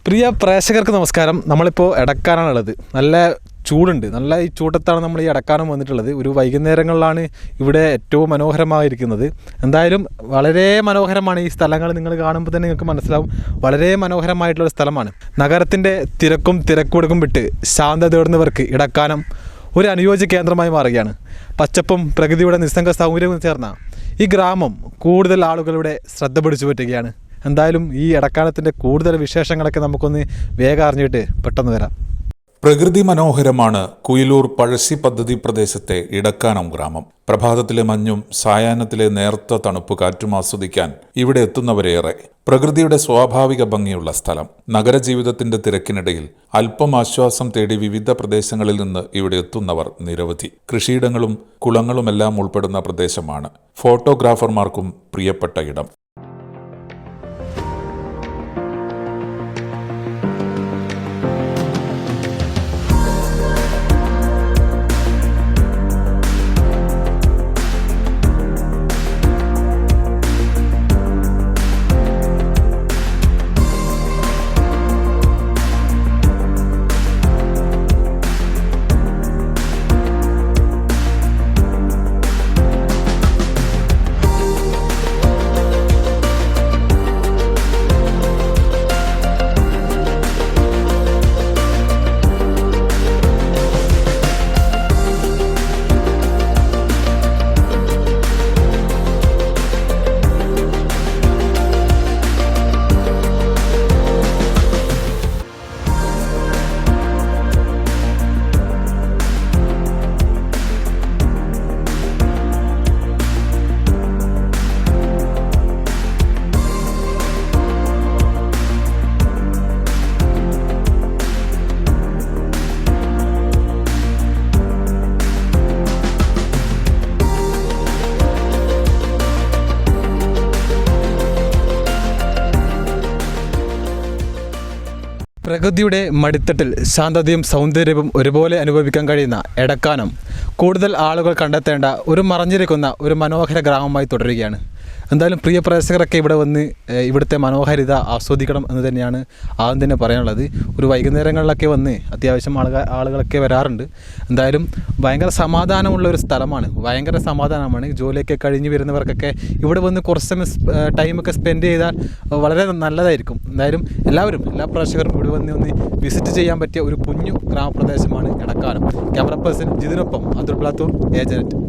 പ്രിയ പ്രേക്ഷകർക്ക് നമസ്കാരം. നമ്മളിപ്പോൾ എടക്കാനാണുള്ളത്. നല്ല ചൂടുണ്ട്. നല്ല ഈ ചൂടത്താണ് നമ്മൾ ഈ എടക്കാനം വന്നിട്ടുള്ളത്. ഒരു വൈകുന്നേരങ്ങളിലാണ് ഇവിടെ ഏറ്റവും മനോഹരമായിരിക്കുന്നത്. എന്തായാലും വളരെ മനോഹരമാണ് ഈ സ്ഥലങ്ങൾ. നിങ്ങൾ കാണുമ്പോൾ തന്നെ നിങ്ങൾക്ക് മനസ്സിലാവും, വളരെ മനോഹരമായിട്ടുള്ള സ്ഥലമാണ്. നഗരത്തിൻ്റെ തിരക്കുടക്കും വിട്ട് ശാന്തത തേടുന്നവർക്ക് എടക്കാനം ഒരു അനുയോജ്യ കേന്ദ്രമായി മാറുകയാണ്. പച്ചപ്പും പ്രകൃതിയുടെ നിസ്സംഗ സൗകര്യവും ചേർന്ന ഈ ഗ്രാമം കൂടുതൽ ആളുകളുടെ ശ്രദ്ധ പിടിച്ചു പറ്റുകയാണ്. എന്തായാലും ഈ എടക്കാനത്തിൻ്റെ കൂടുതൽ വിശേഷങ്ങളൊക്കെ നമുക്കൊന്ന് വേഗം അറിഞ്ഞിട്ട് പെട്ടെന്ന് വരാം. പ്രകൃതി മനോഹരമാണ് കുയിലൂർ പഴശ്ശി പദ്ധതി പ്രദേശത്തെ ഇടക്കാനം ഗ്രാമം. പ്രഭാതത്തിലെ മഞ്ഞും സായാഹ്നത്തിലെ നേർത്ത തണുപ്പ് കാറ്റും ആസ്വദിക്കാൻ ഇവിടെ എത്തുന്നവരേറെ. പ്രകൃതിയുടെ സ്വാഭാവിക ഭംഗിയുള്ള സ്ഥലം. നഗരജീവിതത്തിന്റെ തിരക്കിനിടയിൽ അല്പം ആശ്വാസം തേടി വിവിധ പ്രദേശങ്ങളിൽ നിന്ന് ഇവിടെ എത്തുന്നവർ നിരവധി. കൃഷിയിടങ്ങളും കുളങ്ങളുമെല്ലാം ഉൾപ്പെടുന്ന പ്രദേശമാണ്. ഫോട്ടോഗ്രാഫർമാർക്കും പ്രിയപ്പെട്ട ഇടം. പ്രകൃതിയുടെ മടിത്തട്ടിൽ ശാന്തതയും സൗന്ദര്യവും ഒരുപോലെ അനുഭവിക്കാൻ കഴിയുന്ന എടക്കാനം കൂടുതൽ ആളുകൾ കണ്ടെത്തേണ്ട ഒരു മറഞ്ഞിരിക്കുന്ന ഒരു മനോഹര ഗ്രാമമായി തുടരുകയാണ്. എന്തായാലും പ്രിയ പ്രേക്ഷകരൊക്കെ ഇവിടെ വന്ന് ഇവിടുത്തെ മനോഹാരിത ആസ്വദിക്കണം എന്ന് തന്നെയാണ് ആദ്യം തന്നെ പറയാനുള്ളത്. ഒരു വൈകുന്നേരങ്ങളിലൊക്കെ വന്ന് അത്യാവശ്യം ആളുകളൊക്കെ വരാറുണ്ട്. എന്തായാലും ഭയങ്കര സമാധാനമുള്ള ഒരു സ്ഥലമാണ്. ഭയങ്കര സമാധാനമാണ്. ജോലിയൊക്കെ കഴിഞ്ഞ് വരുന്നവർക്കൊക്കെ ഇവിടെ വന്ന് കുറച്ച് ടൈമൊക്കെ സ്പെൻഡ് ചെയ്താൽ വളരെ നല്ലതായിരിക്കും. എന്തായാലും എല്ലാ പ്രേക്ഷകരും ഇവിടെ ഒന്ന് വിസിറ്റ് ചെയ്യാൻ പറ്റിയ ഒരു കുഞ്ഞു ഗ്രാമപ്രദേശമാണ് എടക്കാനം. ക്യാമറ പേഴ്സൺ ജിതിനൊപ്പം അബ്ദുൾ പ്ലാത്തൂർ, ഏജന്റ്.